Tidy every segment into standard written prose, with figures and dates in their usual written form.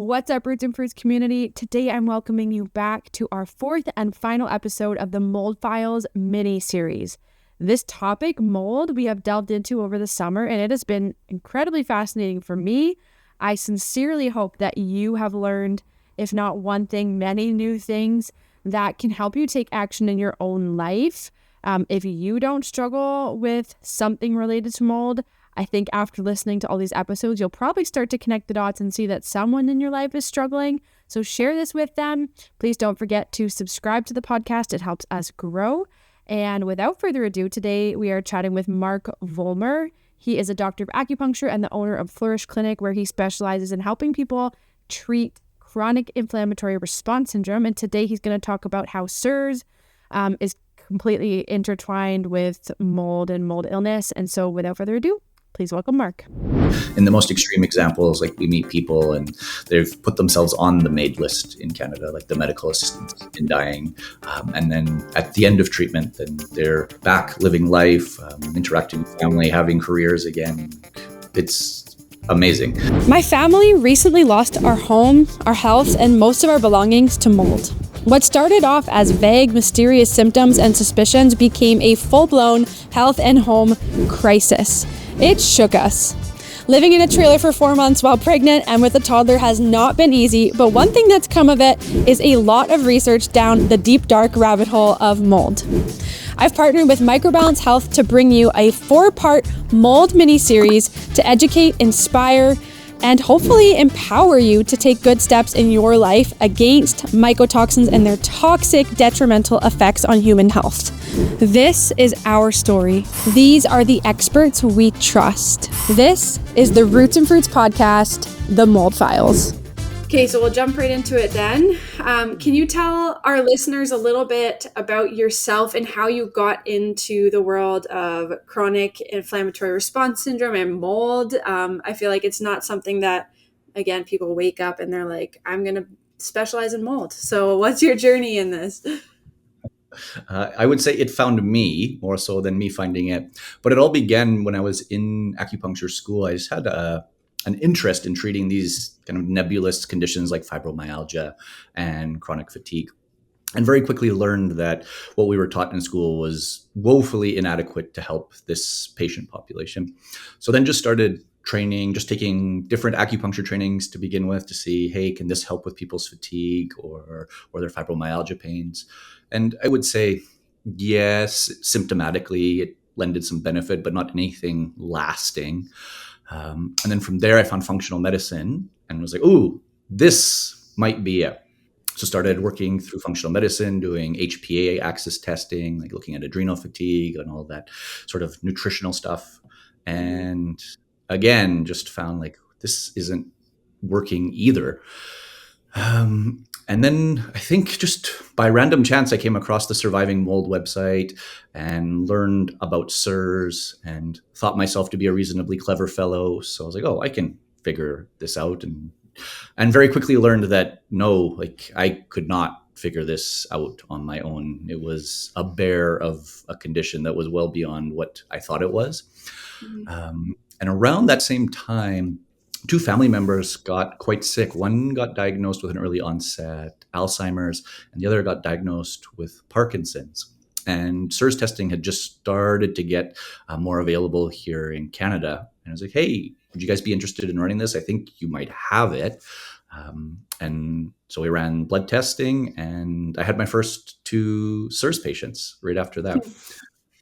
What's up, Roots and Fruits community? Today I'm welcoming you back to our fourth and final episode of the Mold Files mini-series. This topic, mold, we have delved into over the summer, and it has been incredibly fascinating for me. I sincerely hope that you have learned, if not one thing, many new things that can help you take action in your own life. If you don't struggle with something related to mold, I think after listening to all these episodes, you'll probably start to connect the dots and see that someone in your life is struggling. So share this with them. Please don't forget to subscribe to the podcast. It helps us grow. And without further ado, today we are chatting with Mark Volmer. He is a doctor of acupuncture and the owner of Flourish Clinic, where he specializes in helping people treat chronic inflammatory response syndrome. And today he's going to talk about how CIRS is completely intertwined with mold and mold illness. And so without further ado, please welcome Mark. In the most extreme examples, like we meet people and they've put themselves on the MAID list in Canada, like the medical assistants in dying. And then at the end of treatment, then they're back living life, interacting with family, having careers again. It's amazing. My family recently lost our home, our health, and most of our belongings to mold. What started off as vague, mysterious symptoms and suspicions became a full-blown health and home crisis. It shook us. Living in a trailer for 4 months while pregnant and with a toddler has not been easy, but one thing that's come of it is a lot of research down the deep, dark rabbit hole of mold. I've partnered with Microbalance Health to bring you a 4-part mold mini-series to educate, inspire, and hopefully empower you to take good steps in your life against mycotoxins and their toxic, detrimental effects on human health. This is our story. These are the experts we trust. This is the Roots and Fruits podcast, The Mold Files. Okay, so we'll jump right into it then. Can you tell our listeners a little bit about yourself and how you got into the world of chronic inflammatory response syndrome and mold? I feel like it's not something that, again, people wake up and they're like, I'm going to specialize in mold. So what's your journey in this? I would say it found me more so than me finding it. But it all began when I was in acupuncture school. I just had an interest in treating these kind of nebulous conditions like fibromyalgia and chronic fatigue. And very quickly learned that what we were taught in school was woefully inadequate to help this patient population. So then just started training, just taking different acupuncture trainings to begin with to see, hey, can this help with people's fatigue or their fibromyalgia pains? And I would say, yes, symptomatically, it lended some benefit, but not anything lasting. And then from there, I found functional medicine and was like, ooh, this might be it. So started working through functional medicine, doing HPA axis testing, like looking at adrenal fatigue and all that sort of nutritional stuff. And again, just found like this isn't working either. And then I think just by random chance, I came across the Surviving Mold website and learned about CIRS and thought myself to be a reasonably clever fellow. So I was like, oh, I can figure this out. And very quickly learned that no, like I could not figure this out on my own. It was a bear of a condition that was well beyond what I thought it was. Mm-hmm. And around that same time, 2 family members got quite sick. One got diagnosed with an early onset Alzheimer's, and the other got diagnosed with Parkinson's. And CIRS testing had just started to get more available here in Canada. And I was like, hey, would you guys be interested in running this? I think you might have it. And so we ran blood testing, and I had my first 2 CIRS patients right after that.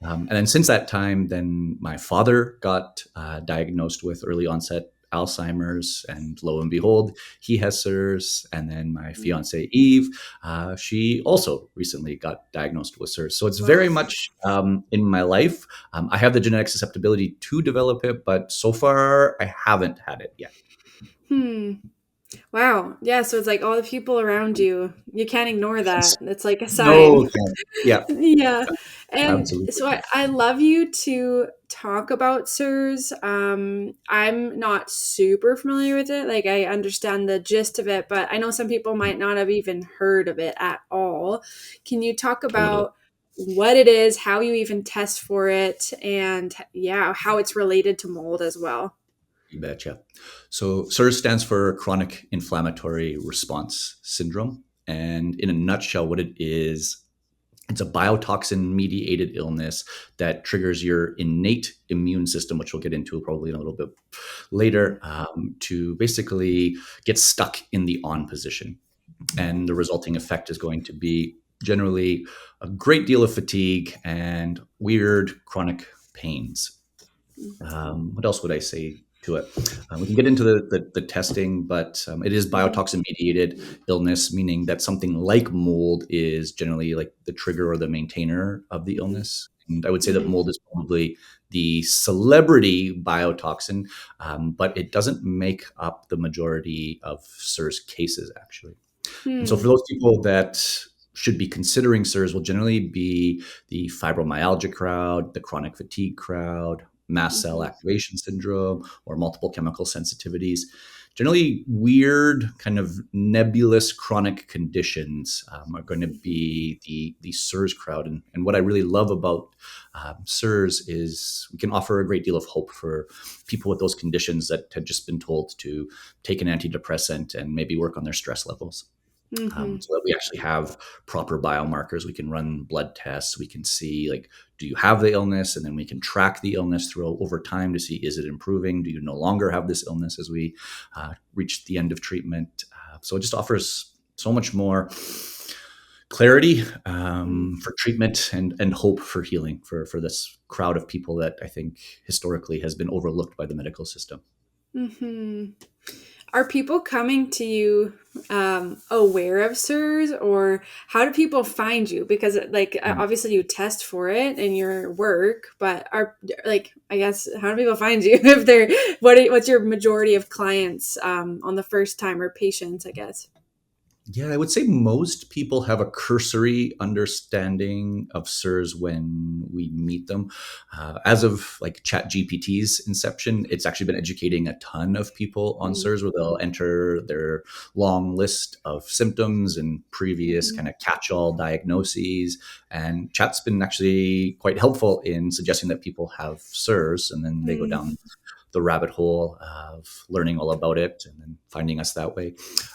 And then since that time, then my father got diagnosed with early onset Alzheimer's, and lo and behold, he has CIRS. And then my fiance Eve, she also recently got diagnosed with CIRS. So it's very much in my life. I have the genetic susceptibility to develop it, but so far I haven't had it yet. Wow. Yeah. So it's like all the people around you, you can't ignore that. It's like a sign. No, yeah. Yeah. And Absolutely. so I love you to talk about CIRS. I'm not super familiar with it. Like I understand the gist of it, but I know some people might not have even heard of it at all. Can you talk about what it is, how you even test for it, and how it's related to mold as well? You betcha. So CIRS stands for Chronic Inflammatory Response Syndrome. And in a nutshell, what it is, it's a biotoxin mediated illness that triggers your innate immune system, which we'll get into probably in a little bit later, to basically get stuck in the on position. And the resulting effect is going to be generally a great deal of fatigue and weird chronic pains. What else would I say to it? We can get into the testing, but it is biotoxin mediated illness, meaning that something like mold is generally like the trigger or the maintainer of the illness. And I would say that Mm-hmm. mold is probably the celebrity biotoxin, but it doesn't make up the majority of CIRS cases, actually. And so for Hmm. those people that should be considering CIRS will generally be the fibromyalgia crowd, the chronic fatigue crowd, mast cell Mm-hmm. activation syndrome, or multiple chemical sensitivities. Generally, weird, kind of nebulous chronic conditions are going to be the CIRS crowd. And what I really love about CIRS is we can offer a great deal of hope for people with those conditions that had just been told to take an antidepressant and maybe work on their stress levels. Mm-hmm. So that we actually have proper biomarkers. We can run blood tests. We can see, like, do you have the illness? And then we can track the illness through over time to see, is it improving? Do you no longer have this illness as we reach the end of treatment? So it just offers so much more clarity for treatment and hope for healing for this crowd of people that I think historically has been overlooked by the medical system. Mm-hmm. Are people coming to you aware of CIRS, or how do people find you? Because like obviously you test for it in your work, but are like, I guess, how do people find you if they're what's your majority of clients on the first time, or patients, I guess? Yeah, I would say most people have a cursory understanding of CIRS when we meet them. As of like ChatGPT's inception, it's actually been educating a ton of people on CIRS, where they'll enter their long list of symptoms and previous Mm-hmm. kind of catch-all diagnoses. And Chat's been actually quite helpful in suggesting that people have CIRS, and then they go down the rabbit hole of learning all about it and then finding us that way.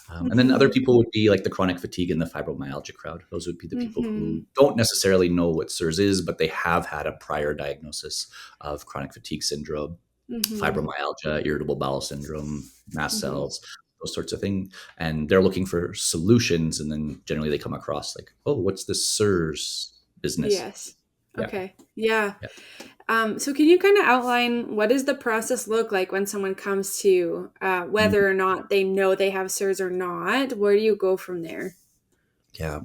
And then other Mm-hmm. people would be like the chronic fatigue and the fibromyalgia crowd. Those would be the people Mm-hmm. who don't necessarily know what CIRS is, but they have had a prior diagnosis of chronic fatigue syndrome, Mm-hmm. fibromyalgia, irritable bowel syndrome, mast Mm-hmm. cells, those sorts of things. And they're looking for solutions. And then generally they come across like, oh, what's this CIRS business? Yes. Yeah. Okay. Yeah. Yeah. So can you kind of outline, what does the process look like when someone comes to you, whether or not they know they have CIRS or not? Where do you go from there? Yeah.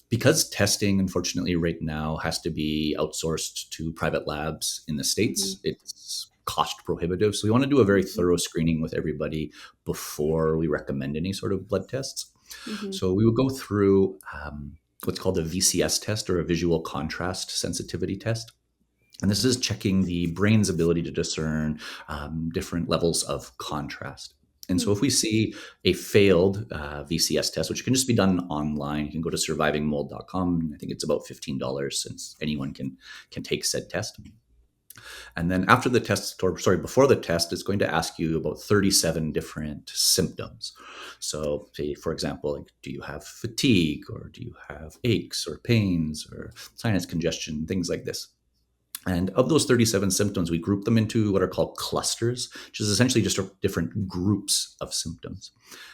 Because testing, unfortunately, right now has to be outsourced to private labs in the Mm-hmm. States, it's cost prohibitive. So we want to do a very Mm-hmm. thorough screening with everybody before we recommend any sort of blood tests. Mm-hmm. So we would go through what's called a VCS test, or a visual contrast sensitivity test. And this is checking the brain's ability to discern different levels of contrast. And so if we see a failed VCS test, which can just be done online, you can go to survivingmold.com. I think it's about $15, since anyone can take said test. And then after the test, or sorry, before the test, it's going to ask you about 37 different symptoms. So, say, for example, like, do you have fatigue, or do you have aches or pains or sinus congestion, things like this. And of those 37 symptoms, we group them into what are called clusters, which is essentially just different groups of symptoms.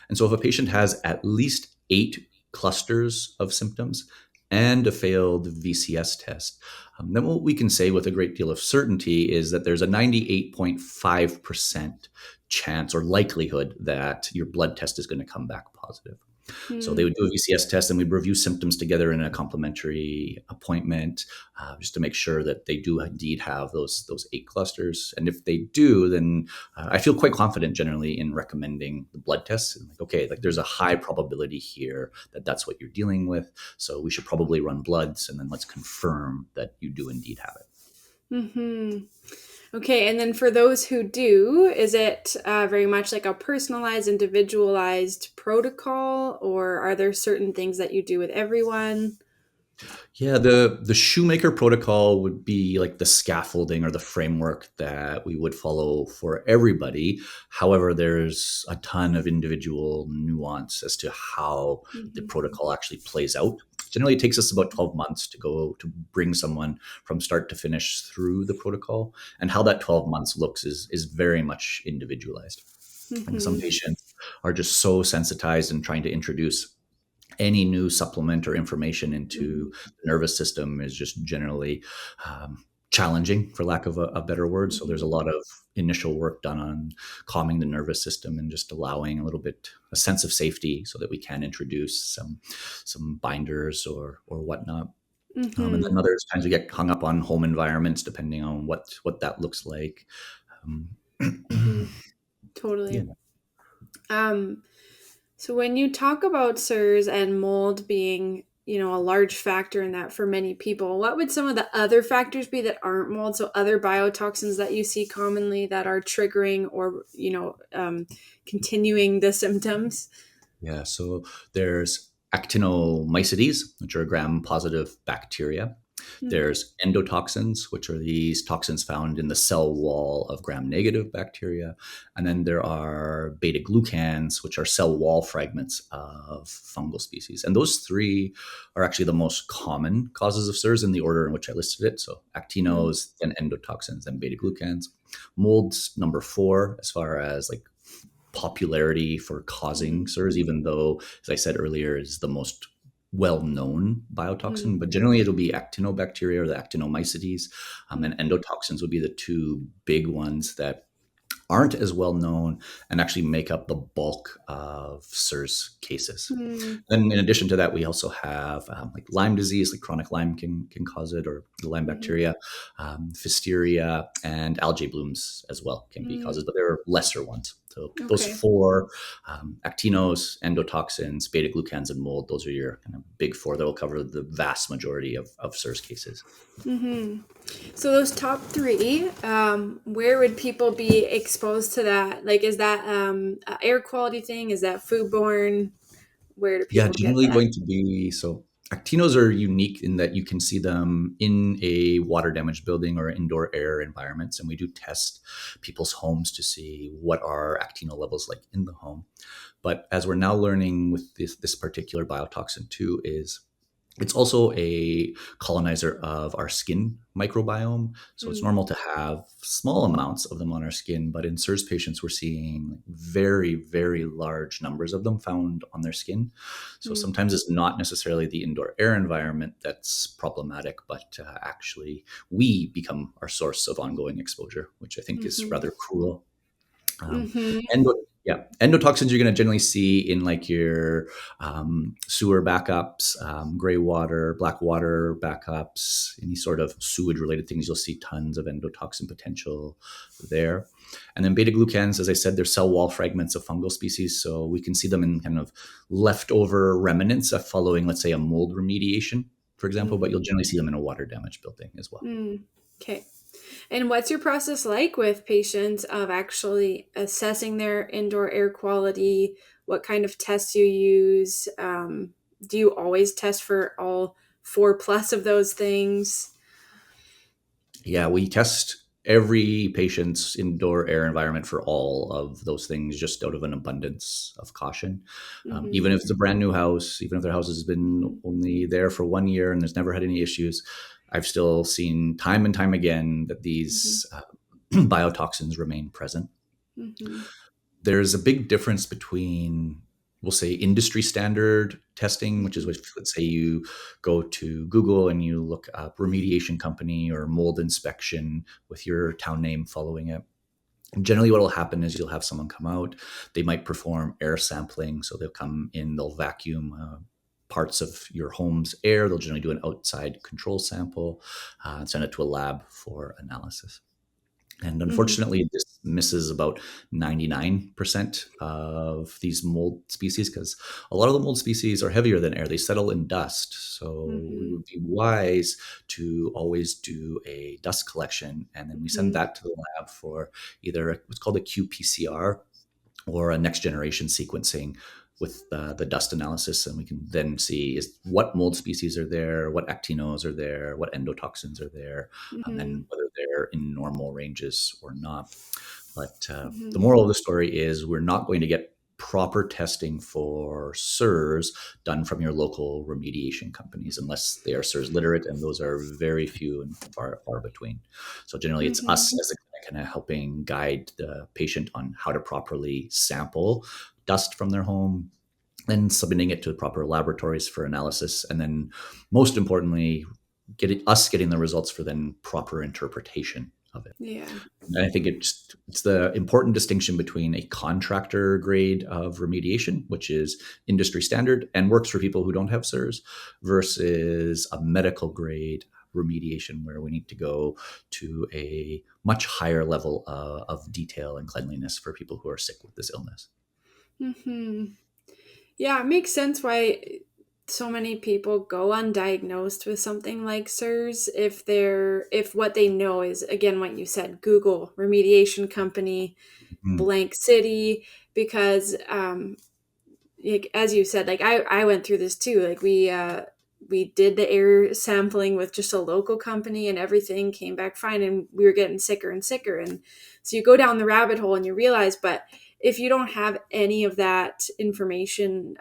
And so if a patient has at least 8 clusters of symptoms and a failed VCS test, then what we can say with a great deal of certainty is that there's a 98.5% chance or likelihood that your blood test is going to come back positive. So they would do a VCS test, and we'd review symptoms together in a complimentary appointment, just to make sure that they do indeed have those 8 clusters. And if they do, then I feel quite confident generally in recommending the blood tests. And like, okay, like, there's a high probability here that that's what you're dealing with. So we should probably run bloods, and then let's confirm that you do indeed have it. Mm-hmm. Okay, and then for those who do, is it very much like a personalized, individualized protocol, or are there certain things that you do with everyone? Yeah, the Shoemaker protocol would be like the scaffolding or the framework that we would follow for everybody. However, there's a ton of individual nuance as to how the Mm-hmm. protocol actually plays out. Generally, it takes us about 12 months to bring someone from start to finish through the protocol, and how that 12 months looks is very much individualized. And some Mm-hmm. patients are just so sensitized and trying to introduce any new supplement or information into the nervous system is just generally challenging, for lack of a better word. So there's Mm-hmm. a lot of initial work done on calming the nervous system and just allowing a little bit a sense of safety so that we can introduce some binders or whatnot. And Mm-hmm. then others times we get hung up on home environments depending on what that looks like. Um, Mm-hmm. yeah. Totally. Um, so when you talk about CIRS and mold being, a large factor in that for many people, what would some of the other factors be that aren't mold? So other biotoxins that you see commonly that are triggering or, continuing the symptoms? Yeah, so there's actinomycetes, which are gram-positive bacteria. There's endotoxins, which are these toxins found in the cell wall of gram-negative bacteria. And then there are beta-glucans, which are cell wall fragments of fungal species. And those three are actually the most common causes of CIRS in the order in which I listed it. So Mm-hmm. actinos, then endotoxins, then beta-glucans. Mold's number 4 as far as like popularity for causing CIRS, even though, as I said earlier, is the most well-known biotoxin. But generally, it'll be actinobacteria or the actinomycetes, and endotoxins would be the two big ones that aren't as well known and actually make up the bulk of CIRS cases. Mm-hmm. Then, in addition to that, we also have like Lyme disease, like chronic Lyme can cause it, or the Lyme bacteria, Pfiesteria, and algae blooms as well can be causes, but they're lesser ones. So those Okay. 4 actinos, endotoxins, beta glucans, and mold, those are your kind of big 4 that will cover the vast majority of CIRS cases. Mm-hmm. So those top three, where would people be exposed to that? Like, is that a air quality thing? Is that foodborne? Where do Yeah, people get generally that? going to be so. Actinos are unique in that you can see them in a water damaged building or indoor air environments. And we do test people's homes to see what are actino levels like in the home. But as we're now learning with this particular biotoxin too, is it's also a colonizer of our skin microbiome. So it's Mm, normal to have small amounts of them on our skin, but in CIRS patients, we're seeing very, very large numbers of them found on their skin. So mm, sometimes it's not necessarily the indoor air environment that's problematic, but actually we become our source of ongoing exposure, which I think is mm-hmm, rather cruel. mm-hmm, Endo, yeah, endotoxins you're going to generally see in like your sewer backups, gray water, black water backups, any sort of sewage related things. You'll see tons of endotoxin potential there. And then beta glucans, as I said, they're cell wall fragments of fungal species. So we can see them in kind of leftover remnants of following, let's say, a mold remediation, for example, but mm, you'll generally see them in a water damaged building as well. mm. Okay. And what's your process like with patients of actually assessing their indoor air quality? What kind of tests you use? Do you always test for all four plus of those things? Yeah, we test every patient's indoor air environment for all of those things just out of an abundance of caution. Mm-hmm, Even if it's a brand new house, even if their house has been mm-hmm, only there for 1 year and there's never had any issues, I've still seen time and time again that mm-hmm, these biotoxins remain present. mm-hmm, There's a big difference between, we'll say, industry standard testing, which is what, let's say you go to Google and you look up remediation company or mold inspection with your town name following it. And generally, what will happen is you'll have someone come out. They might perform air sampling. So they'll come in, they'll vacuum parts of your home's air. They'll generally do an outside control sample and send it to a lab for analysis. And mm-hmm, unfortunately, this misses about 99% of these mold species because a lot of the mold species are heavier than air. They settle in dust. So we mm-hmm, would be wise to always do a dust collection. And then we send mm-hmm, that to the lab for either what's called a qPCR or a next generation sequencing the dust analysis, and we can then see is what mold species are there, what actinos are there, what endotoxins are there, Mm-hmm. and whether they're in normal ranges or not. But the Mm-hmm. moral of the story is we're not going to get proper testing for CIRS done from your local remediation companies unless they are CIRS literate, and those are very few and far between. So generally, it's Mm-hmm. us as a clinic kind of helping guide the patient on how to properly sample dust from their home, then submitting it to proper laboratories for analysis, and then most importantly, getting the results for then proper interpretation of it. Yeah. And I think it's the important distinction between a contractor grade of remediation, which is industry standard and works for people who don't have CIRS, versus a medical grade remediation where we need to go to a much higher level of detail and cleanliness for people who are sick with this illness. Mm-hmm. Yeah, it makes sense why so many people go undiagnosed with something like CIRS if what they know is, again, what you said, Google remediation company, Mm. blank city, because like, as you said, like I went through this too. Like we did the air sampling with just a local company and everything came back fine, and we were getting sicker and sicker. And so you go down the rabbit hole and you realize, but if you don't have any of that information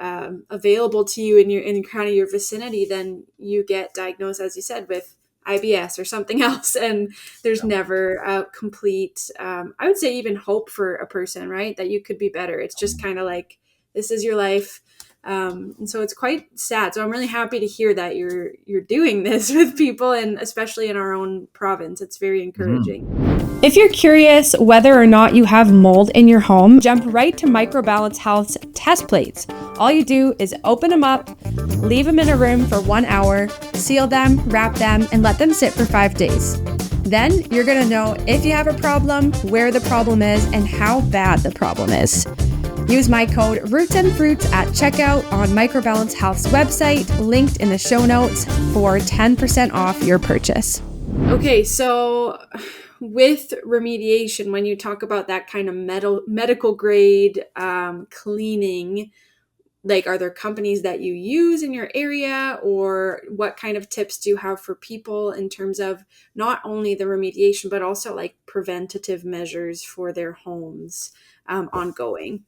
available to you in kind of your vicinity, then you get diagnosed, as you said, with IBS or something else, and there's Yeah. never a complete, I would say, even hope for a person, right? That you could be better. It's just kind of like, this is your life. And so it's quite sad. So I'm really happy to hear that you're doing this with people, and especially in our own province. It's very Mhm. encouraging. If you're curious whether or not you have mold in your home, jump right to Microbalance Health's test plates. All you do is open them up, leave them in a room for 1 hour, seal them, wrap them, and let them sit for 5 days. Then you're going to know if you have a problem, where the problem is, and how bad the problem is. Use my code Roots and Fruits at checkout on Microbalance Health's website, linked in the show notes, for 10% off your purchase. Okay, so with remediation, when you talk about that kind of medical grade cleaning, like, are there companies that you use in your area, or what kind of tips do you have for people in terms of not only the remediation, but also like preventative measures for their homes ongoing?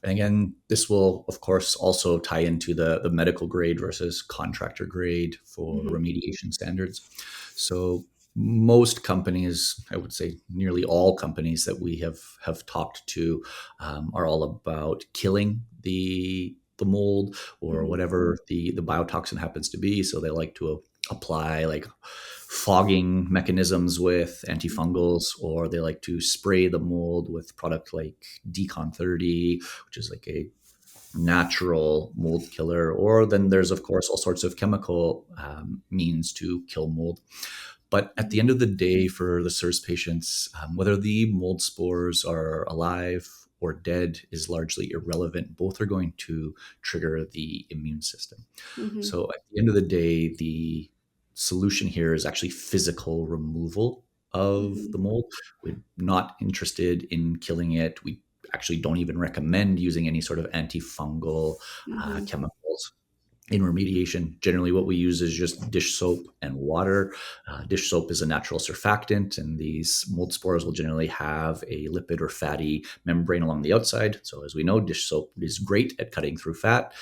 And again, this will, of course, also tie into the medical grade versus contractor grade for Mm-hmm. remediation standards. So most companies, I would say nearly all companies that we have talked to, are all about killing the mold or Mm-hmm. whatever the biotoxin happens to be. So they like to apply like fogging mechanisms with antifungals, or they like to spray the mold with product like Decon 30, which is like a natural mold killer. Or then there's, of course, all sorts of chemical means to kill mold. But at the end of the day, for the CIRS patients, whether the mold spores are alive or dead is largely irrelevant. Both are going to trigger the immune system. Mm-hmm. So at the end of the day, the solution here is actually physical removal of Mm-hmm. the mold. We're not interested in killing it. We actually don't even recommend using any sort of antifungal Mm-hmm. chemicals in remediation. Generally, what we use is just dish soap and water. Dish soap is a natural surfactant, and these mold spores will generally have a lipid or fatty membrane along the outside. So, as we know, dish soap is great at cutting through fat.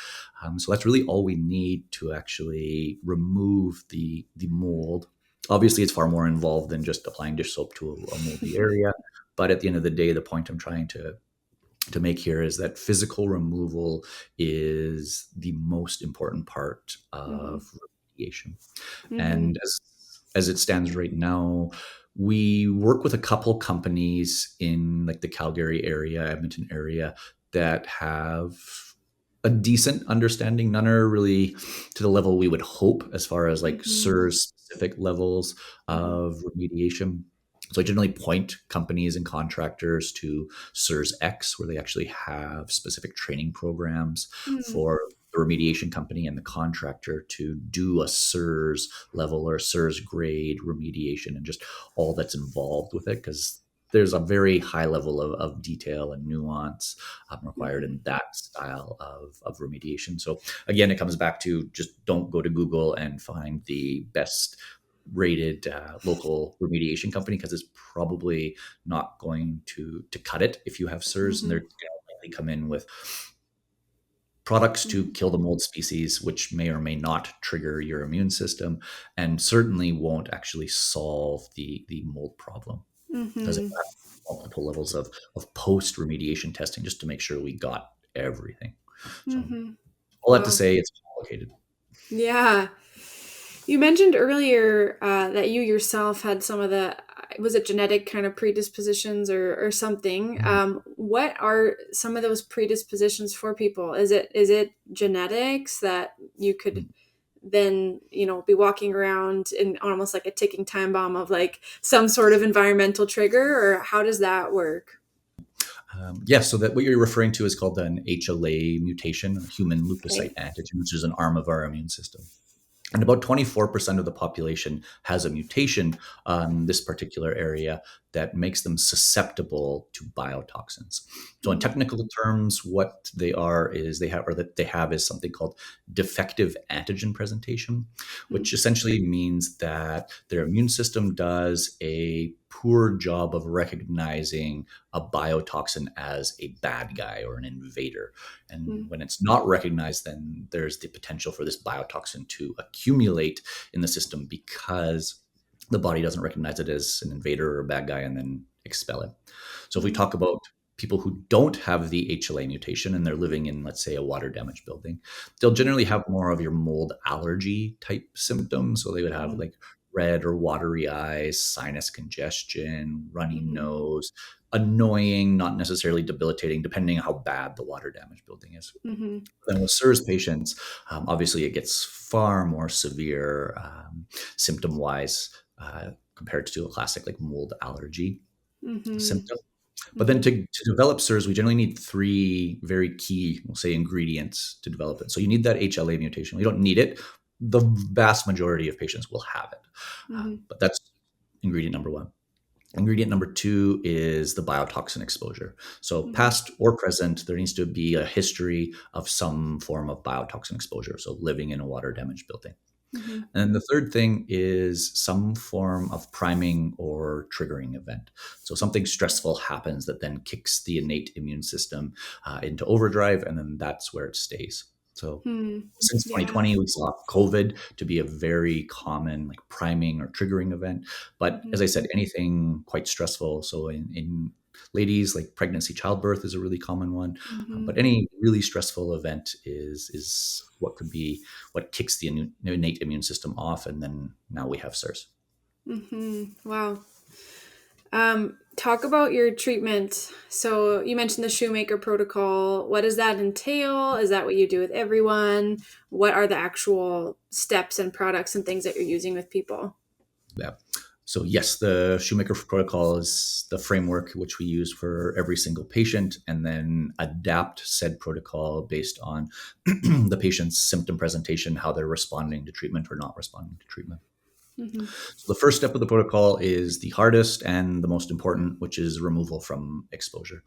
So that's really all we need to actually remove the mold. Obviously, it's far more involved than just applying dish soap to a moldy area. But at the end of the day, the point I'm trying to make here is that physical removal is the most important part Mm-hmm. of remediation. Mm-hmm. And as it stands right now, we work with a couple companies in like the Calgary area, Edmonton area, that have a decent understanding. None are really to the level we would hope as far as like Mm-hmm. CIRS specific levels Mm-hmm. of remediation. So I generally point companies and contractors to CIRS X, where they actually have specific training programs Mm-hmm. for the remediation company and the contractor to do a CIRS level or CIRS grade remediation and just all that's involved with it. Because there's a very high level of detail and nuance required in that style of remediation. So again, it comes back to just don't go to Google and find the best rated local remediation company, because it's probably not going to cut it if you have CIRS, and they're going to likely come in with products to kill the mold species, which may or may not trigger your immune system, and certainly won't actually solve the mold problem, because it has multiple levels of post remediation testing just to make sure we got everything. So all that to Wow. say, it's complicated. Yeah. You mentioned earlier that you yourself had some of the, was it genetic kind of predispositions or something? What are some of those predispositions for people? Is it genetics that you could then, be walking around in almost like a ticking time bomb of like some sort of environmental trigger, or how does that work? So that what you're referring to is called an HLA mutation, or human Okay. leukocyte antigen, which is an arm of our immune system. And about 24% of the population has a mutation on this particular area that makes them susceptible to biotoxins. So in technical terms, what they are is they have is something called defective antigen presentation, which essentially means that their immune system does a poor job of recognizing a biotoxin as a bad guy or an invader. And when it's not recognized, then there's the potential for this biotoxin to accumulate in the system because the body doesn't recognize it as an invader or a bad guy and then expel it. So if we talk about people who don't have the HLA mutation and they're living in, let's say, a water damaged building, they'll generally have more of your mold allergy type symptoms. So they would have like red or watery eyes, sinus congestion, runny nose, annoying, not necessarily debilitating, depending on how bad the water damaged building is. Then with CIRS patients, obviously it gets far more severe symptom wise compared to a classic like mold allergy symptom. But then to develop CIRS, we generally need three very key, we'll say, ingredients to develop it. So you need that HLA mutation. We don't need it. The vast majority of patients will have it. But that's ingredient number one. Ingredient number two is the biotoxin exposure. So past or present, there needs to be a history of some form of biotoxin exposure. So living in a water damaged building. And the third thing is some form of priming or triggering event. So something stressful happens that then kicks the innate immune system into overdrive, and then that's where it stays. So since Yeah. 2020, we saw COVID to be a very common like priming or triggering event. But as I said, anything quite stressful. So in ladies, like pregnancy, childbirth is a really common one. But any really stressful event is what could be what kicks the innate immune system off, and then now we have CIRS. Wow. Talk about your treatment. So you mentioned the Shoemaker protocol. What does that entail? Is that what you do with everyone? What are the actual steps and products and things that you're using with people? Yeah. So yes, the Shoemaker protocol is the framework which we use for every single patient, and then adapt said protocol based on the patient's symptom presentation, how they're responding to treatment or not responding to treatment. So the first step of the protocol is the hardest and the most important, which is removal from exposure.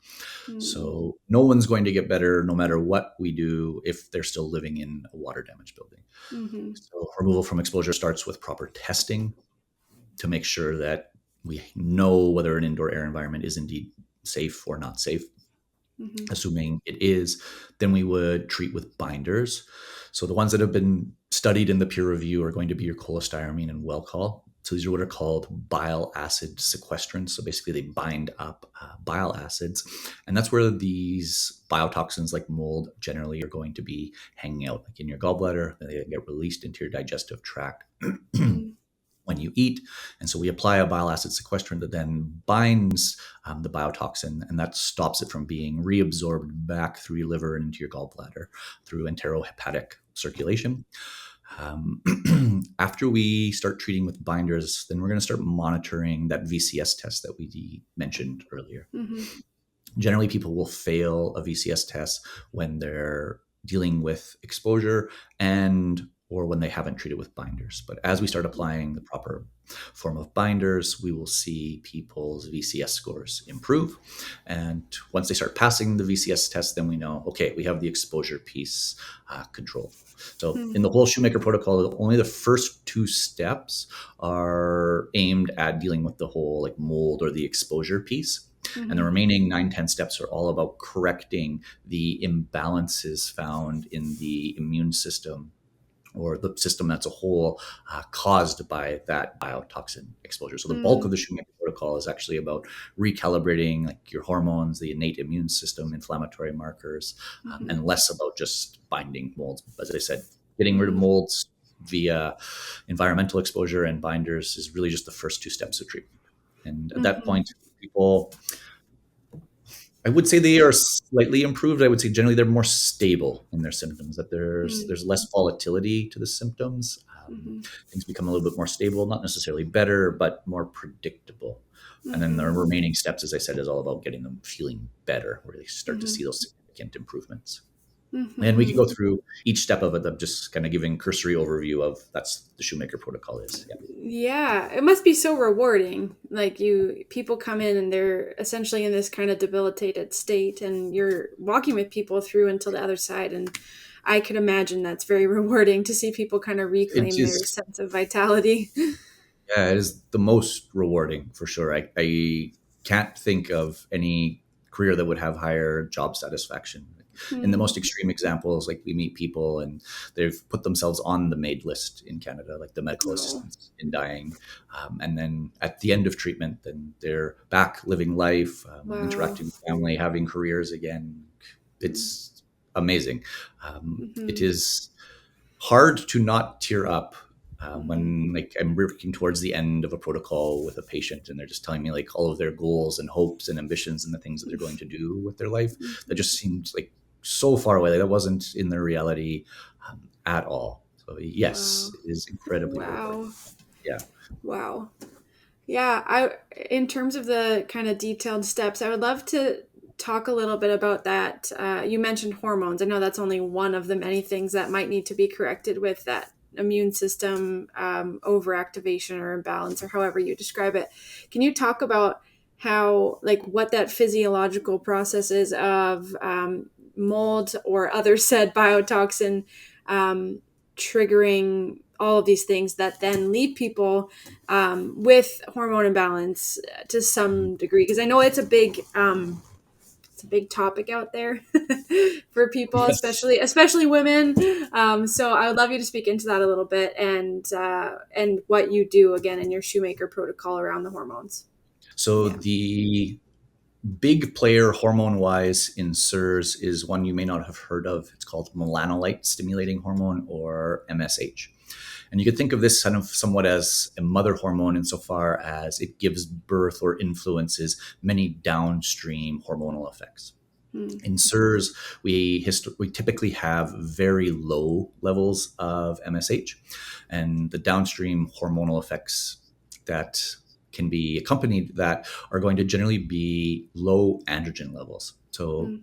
So no one's going to get better no matter what we do if they're still living in a water damaged building. So removal from exposure starts with proper testing to make sure that we know whether an indoor air environment is indeed safe or not safe. Assuming it is, then we would treat with binders. So the ones that have been studied in the peer review are going to be your cholestyramine and Welchol. So these are what are called bile acid sequestrants. So basically they bind up bile acids. And that's where these biotoxins like mold generally are going to be hanging out, like in your gallbladder. They get released into your digestive tract when you eat. And so we apply a bile acid sequestrant that then binds the biotoxin, and that stops it from being reabsorbed back through your liver and into your gallbladder through enterohepatic circulation. After we start treating with binders, then we're going to start monitoring that VCS test that we mentioned earlier. Generally, people will fail a VCS test when they're dealing with exposure and or when they haven't treated with binders. But as we start applying the proper form of binders, we will see people's VCS scores improve. And once they start passing the VCS test, then we know, okay, we have the exposure piece controlled. So in the whole Shoemaker protocol, only the first 2 steps are aimed at dealing with the whole like mold or the exposure piece. And the remaining 9-10 steps are all about correcting the imbalances found in the immune system or the system as a whole caused by that biotoxin exposure. So the bulk of the Shoemaker protocol is actually about recalibrating like your hormones, the innate immune system, inflammatory markers, and less about just binding molds. As I said, getting rid of molds via environmental exposure and binders is really just the first 2 steps of treatment. And at that point, people, I would say they are slightly improved. I would say generally they're more stable in their symptoms, that there's less volatility to the symptoms. Things become a little bit more stable, not necessarily better, but more predictable. And then the remaining steps, as I said, is all about getting them feeling better, where they start to see those significant improvements. And we can go through each step of it. I'm just kind of giving cursory overview of that's the Shoemaker protocol is. Yeah, it must be so rewarding. Like people come in and they're essentially in this kind of debilitated state, and you're walking with people through until the other side. And I could imagine that's very rewarding to see people kind of reclaim their sense of vitality. Yeah, it is the most rewarding for sure. I can't think of any career that would have higher job satisfaction. In the most extreme examples, like we meet people and they've put themselves on the MAID list in Canada, like the medical assistants in dying. And then at the end of treatment, then they're back living life, interacting with family, having careers again. It's amazing. It is hard to not tear up when like I'm working towards the end of a protocol with a patient and they're just telling me like all of their goals and hopes and ambitions and the things that they're going to do with their life. That just seemed like so far away. Like that wasn't in their reality at all. So yes, it is incredibly rewarding. Yeah. Wow. Yeah. In terms of the kind of detailed steps, I would love to talk a little bit about that. You mentioned hormones. I know that's only one of the many things that might need to be corrected with that immune system overactivation or imbalance, or however you describe it. Can you talk about how, like, what that physiological process is of mold or other said biotoxin triggering all of these things that then lead people with hormone imbalance to some degree? Because I know it's a big topic out there for people, especially women. So I would love you to speak into that a little bit and what you do again in your Shoemaker protocol around the hormones. So the big player hormone-wise in CIRS is one you may not have heard of. It's called melanolite stimulating hormone, or MSH. And you could think of this kind of somewhat as a mother hormone insofar as it gives birth or influences many downstream hormonal effects. In CIRS, we typically have very low levels of MSH, and the downstream hormonal effects that can be accompanied that are going to generally be low androgen levels. So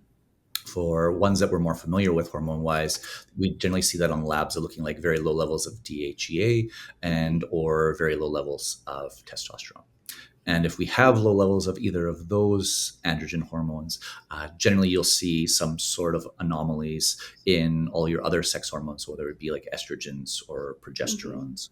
for ones that we're more familiar with hormone-wise, we generally see that on labs are looking like very low levels of DHEA and or very low levels of testosterone. And if we have low levels of either of those androgen hormones, generally you'll see some sort of anomalies in all your other sex hormones, whether it be like estrogens or progesterones.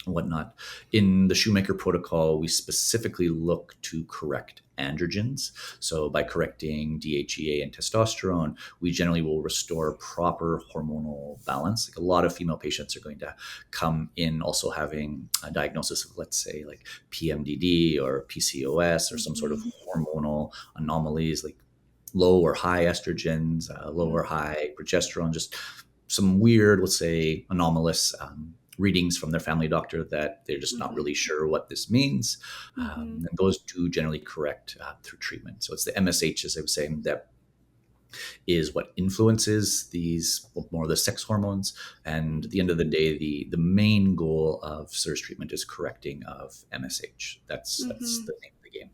Whatnot. In the Shoemaker protocol, we specifically look to correct androgens. So by correcting DHEA and testosterone, we generally will restore proper hormonal balance. Like a lot of female patients are going to come in also having a diagnosis of, let's say, like PMDD or PCOS or some sort of hormonal anomalies, like low or high estrogens, low or high progesterone, just some weird, let's say, anomalous readings from their family doctor that they're just not really sure what this means. And those do generally correct through treatment. So it's the MSH, as I was saying, that is what influences these more of the sex hormones. And at the end of the day, the main goal of CIRS treatment is correcting of MSH. That's the name of the game.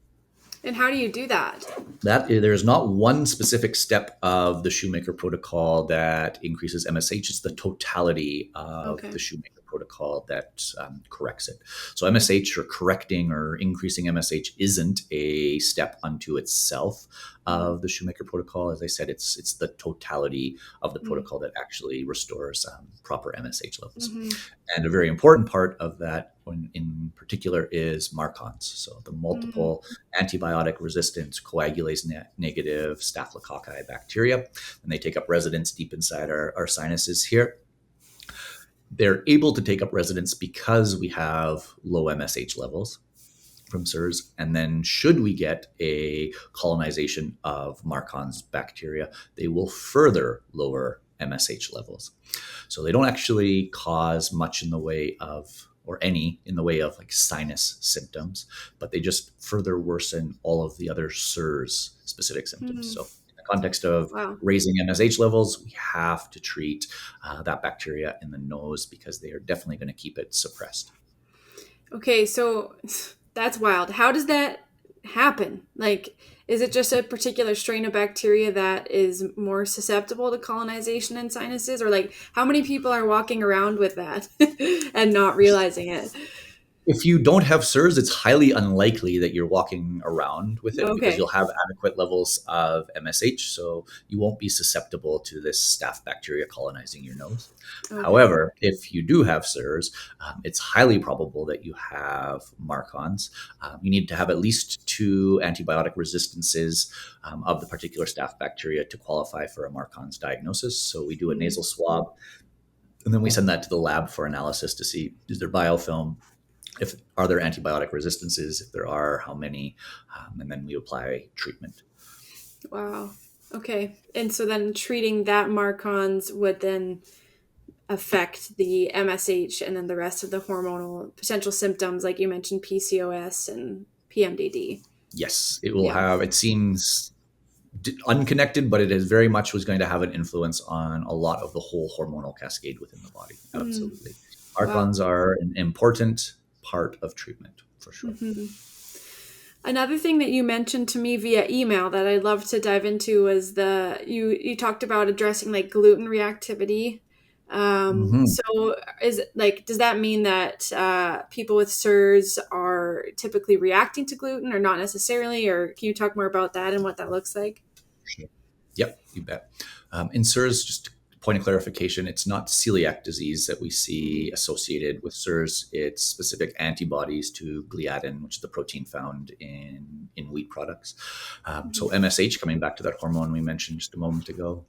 And how do you do that? That there's not one specific step of the Shoemaker protocol that increases MSH. It's the totality of Okay. the Shoemaker protocol that corrects it. So MSH or correcting or increasing MSH isn't a step unto itself Mm-hmm. of the Shoemaker protocol. As I said, it's the totality of the Mm-hmm. protocol that actually restores proper MSH levels. Mm-hmm. And a very important part of that, in particular, is MARCoNS. So the multiple antibiotic resistant coagulase negative staphylococci bacteria, and they take up residence deep inside our sinuses here. They're able to take up residence because we have low MSH levels from CIRS. And then, should we get a colonization of MARCoNS bacteria, they will further lower MSH levels. So they don't actually cause much in the way of, or any in the way of like sinus symptoms, but they just further worsen all of the other CIRS specific symptoms. Mm-hmm. So in the context of Wow. raising MSH levels, we have to treat that bacteria in the nose because they are definitely going to keep it suppressed. Okay, so that's wild. How does that happen? Like, is it just a particular strain of bacteria that is more susceptible to colonization in sinuses? Or, like, how many people are walking around with that and not realizing it? If you don't have CIRS, it's highly unlikely that you're walking around with it because Okay. you'll have adequate levels of MSH, so you won't be susceptible to this staph bacteria colonizing your nose. Okay. However, if you do have CIRS, it's highly probable that you have MARCoNS. You need to have at least 2 antibiotic resistances of the particular staph bacteria to qualify for a MARCoNS diagnosis. So we do a Mm-hmm. nasal swab, and then we send that to the lab for analysis to see is there biofilm, if are there antibiotic resistances, if there are, how many, and then we apply treatment. Wow. Okay. And so then treating that Marcons would then affect the MSH and then the rest of the hormonal potential symptoms, like you mentioned, PCOS and PMDD. Yes, it will Yeah. have, it seems unconnected, but it is very much was going to have an influence on a lot of the whole hormonal cascade within the body. Mm. Absolutely. Wow. Archons are an important part of treatment for sure. Hmm. Another thing that you mentioned to me via email that I'd love to dive into was you talked about addressing like gluten reactivity. Mhm. So is like does that mean that people with CIRS are typically reacting to gluten or not necessarily? Or can you talk more about that and what that looks like? Sure. Yep, you bet. In CIRS, just a point of clarification, it's not celiac disease that we see associated with CIRS. It's specific antibodies to gliadin, which is the protein found in wheat products. So Mm-hmm. MSH, coming back to that hormone we mentioned just a moment ago,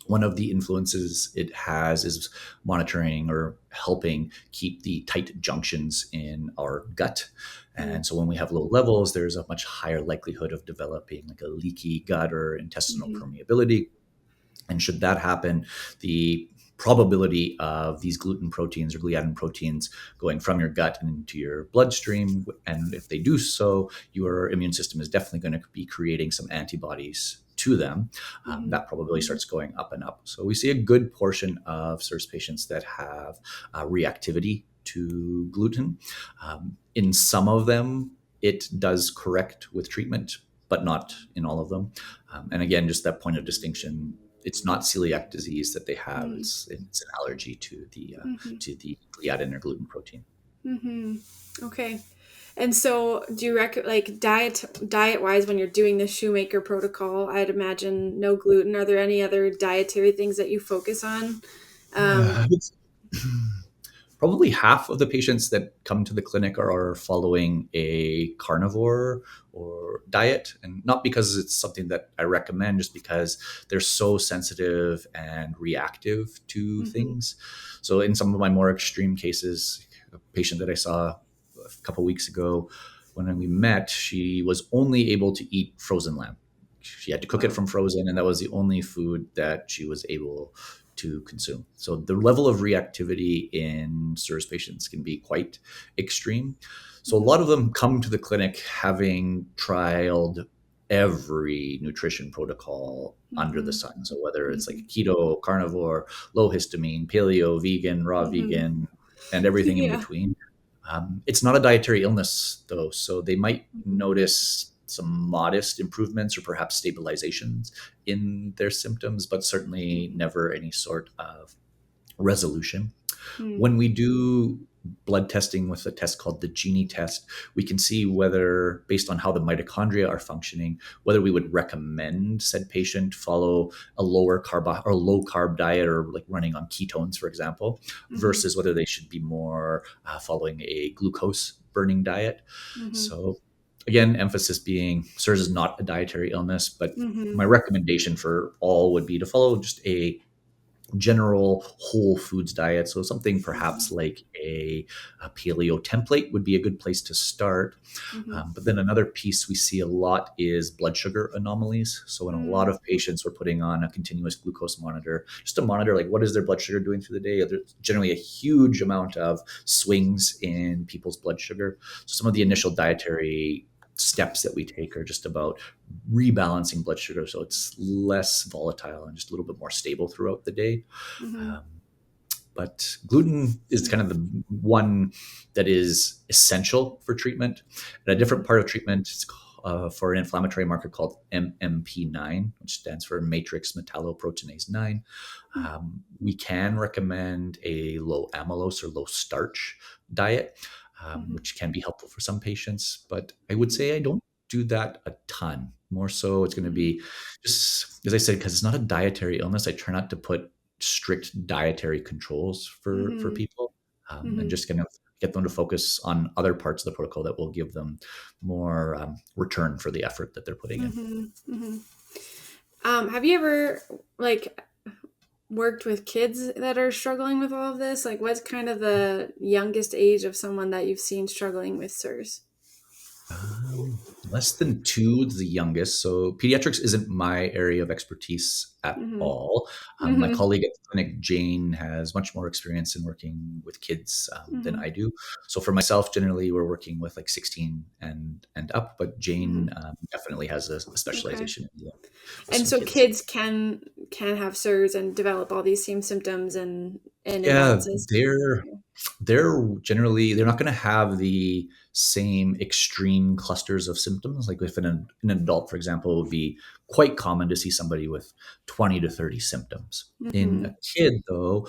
one of the influences it has is monitoring or helping keep the tight junctions in our gut. And so when we have low levels, there's a much higher likelihood of developing like a leaky gut or intestinal Mm-hmm. permeability. And should that happen, the probability of these gluten proteins or gliadin proteins going from your gut and into your bloodstream, and if they do so, your immune system is definitely going to be creating some antibodies to them. Mm-hmm. That probability starts going up and up. So we see a good portion of CIRS patients that have reactivity to gluten. In some of them, it does correct with treatment, but not in all of them. And again, just that point of distinction, it's not celiac disease that they have. It's an allergy Mm-hmm. to the gliadin or gluten protein. Mm-hmm. Okay. And so, do you like diet wise when you're doing the Shoemaker protocol? I'd imagine no gluten. Are there any other dietary things that you focus on? Um, It's probably half of the patients that come to the clinic are following a carnivore or diet, and not because it's something that I recommend, just because they're so sensitive and reactive to mhm, things. So in some of my more extreme cases, a patient that I saw a couple weeks ago, when we met, she was only able to eat frozen lamb. She had to cook it wow. from frozen, and that was the only food that she was able to consume. So the level of reactivity in CIRS patients can be quite extreme. So a Mhm, lot of them come to the clinic having trialed every nutrition protocol under the mhm, sun. So whether it's like mhm, keto, carnivore, low histamine, paleo, vegan, raw mhm. vegan, and everything in Yeah. between. It's not a dietary illness though, so they might Mhm, notice some modest improvements or perhaps stabilizations in their symptoms, but certainly never any sort of resolution. Mm. When we do blood testing with a test called the Gini test, we can see whether, based on how the mitochondria are functioning, whether we would recommend said patient follow a lower carb or low carb diet, or like running on ketones, for example, versus whether they should be more following a glucose burning diet. So again, emphasis being CIRS is not a dietary illness, but my recommendation for all would be to follow just a general whole foods diet. So something perhaps like a paleo template would be a good place to start. But then another piece we see a lot is blood sugar anomalies. So in a lot of patients, we're putting on a continuous glucose monitor just to monitor like what is their blood sugar doing through the day. There's generally a huge amount of swings in people's blood sugar. So some of the initial dietary steps that we take are just about rebalancing blood sugar so it's less volatile and just a little bit more stable throughout the day. But gluten is kind of the one that is essential for treatment. And a different part of treatment is for an inflammatory marker called MMP9, which stands for matrix metalloproteinase 9. We can recommend a low amylose or low starch diet, which can be helpful for some patients. But I would say I don't do that a ton. More so, it's going to be just, as I said, because it's not a dietary illness, I try not to put strict dietary controls for people, and just kind of get them to focus on other parts of the protocol that will give them more return for the effort that they're putting in. Have you ever worked with kids that are struggling with all of this? Like, what's kind of the youngest age of someone that you've seen struggling with CIRS? Less than 2 is the youngest. So pediatrics isn't my area of expertise at all. My colleague at the clinic, Jane, has much more experience in working with kids than I do. So for myself, generally, we're working with like 16 and up, but Jane definitely has a specialization. And so kids can have CIRS and develop all these same symptoms and imbalances. They're generally, they're not going to have the same extreme clusters of symptoms. Like if an adult, for example, it would be quite common to see somebody with 20 to 30 symptoms. In a kid, though,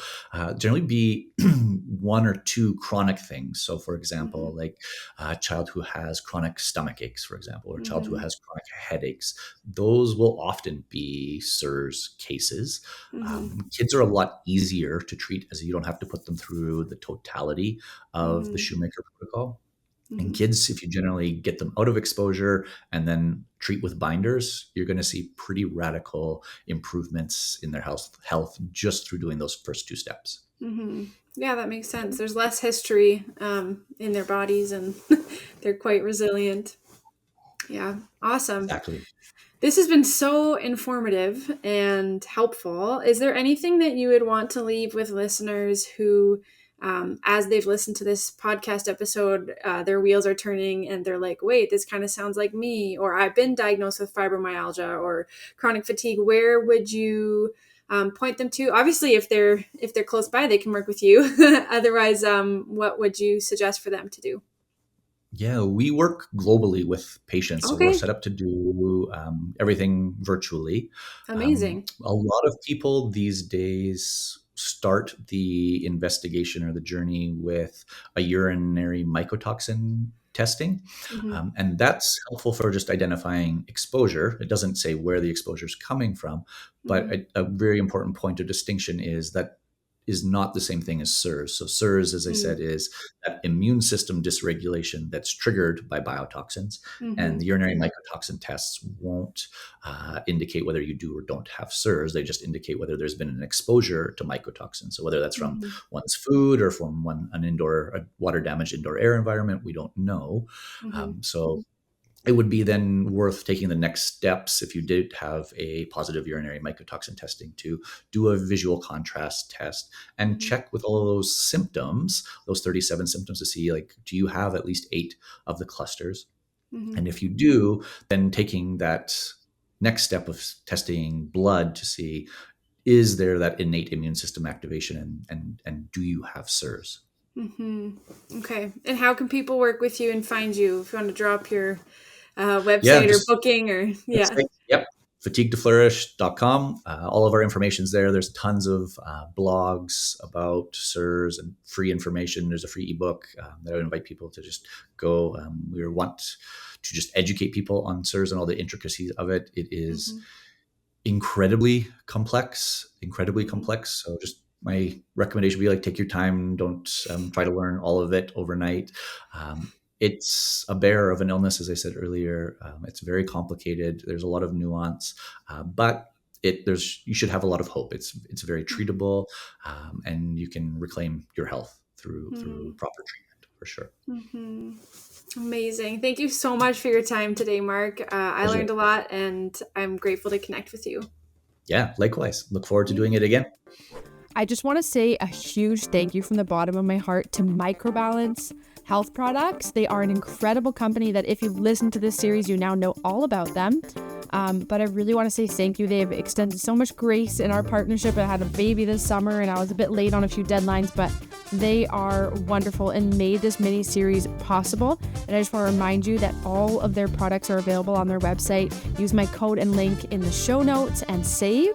generally be 1 or 2 chronic things. So for example, like a child who has chronic stomach aches, for example, or a child who has chronic headaches, those will often be CIRS cases. Kids are a lot easier to treat as you don't have to put them through the totality of the Shoemaker protocol. And kids, if you generally get them out of exposure and then treat with binders, you're going to see pretty radical improvements in their health just through doing those first 2 steps. Yeah, that makes sense. There's less history in their bodies, and they're quite resilient. Yeah, awesome. Exactly. This has been so informative and helpful. Is there anything that you would want to leave with listeners who, as they've listened to this podcast episode, their wheels are turning and they're like, wait, this kind of sounds like me, or I've been diagnosed with fibromyalgia or chronic fatigue? Where would you point them to? Obviously, if they're close by, they can work with you. Otherwise, what would you suggest for them to do? Yeah, we work globally with patients, so we're set up to do everything virtually. Amazing. A lot of people these days start the investigation or the journey with a urinary mycotoxin testing. And that's helpful for just identifying exposure. It doesn't say where the exposure is coming from, but a very important point of distinction is that is not the same thing as CIRS. So CIRS, as I said, is that immune system dysregulation that's triggered by biotoxins. And the urinary mycotoxin tests won't indicate whether you do or don't have CIRS. They just indicate whether there's been an exposure to mycotoxins. So whether that's from one's food or from a water-damaged indoor air environment, we don't know. So it would be then worth taking the next steps if you did have a positive urinary mycotoxin testing to do a visual contrast test and check with all of those symptoms, those 37 symptoms, to see, like, do you have at least 8 of the clusters? And if you do, then taking that next step of testing blood to see, is there that innate immune system activation and do you have CIRS? Okay. And how can people work with you and find you if you want to drop your website or booking or Yep. FatigueToFlourish.com. All of our information's there. There's tons of blogs about CIRS and free information. There's a free ebook that I would invite people to just go. We want to just educate people on CIRS and all the intricacies of it. It is incredibly complex. So just my recommendation would be take your time. Don't try to learn all of it overnight. It's a bear of an illness, as I said earlier. It's very complicated. There's a lot of nuance, but you should have a lot of hope. It's very treatable, and you can reclaim your health through proper treatment for sure. Amazing. Thank you so much for your time today, Mark. I learned a lot, and I'm grateful to connect with you. Yeah, likewise. Look forward to doing it again. I just want to say a huge thank you from the bottom of my heart to Microbalance Health Products. They are an incredible company that if you've listened to this series, you now know all about them. But I really want to say thank you. They've extended so much grace in our partnership. I had a baby this summer and I was a bit late on a few deadlines, but they are wonderful and made this mini series possible. And I just want to remind you that all of their products are available on their website. Use my code and link in the show notes and save,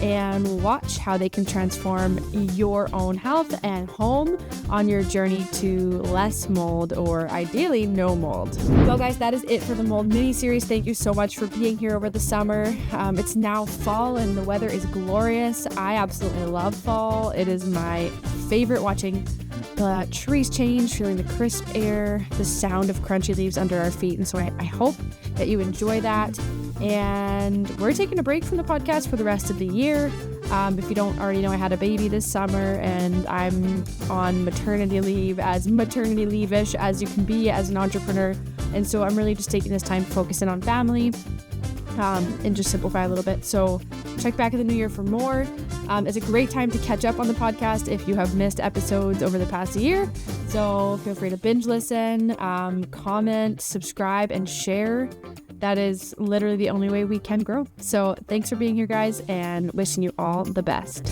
and watch how they can transform your own health and home on your journey to less mold, or ideally no mold. Well guys, that is it for the mold mini series. Thank you so much for being here over the summer. It's now fall and the weather is glorious. I absolutely love fall. It is my favorite, watching the trees change, feeling the crisp air, the sound of crunchy leaves under our feet. And so I hope that you enjoy that. And we're taking a break from the podcast for the rest of the year. If you don't already know, I had a baby this summer and I'm on maternity leave, as maternity leave-ish as you can be as an entrepreneur. And so I'm really just taking this time to focus in on family and just simplify a little bit. So check back in the new year for more. It's a great time to catch up on the podcast if you have missed episodes over the past year. So feel free to binge listen, comment, subscribe, and share. That is literally the only way we can grow. So thanks for being here, guys, and wishing you all the best.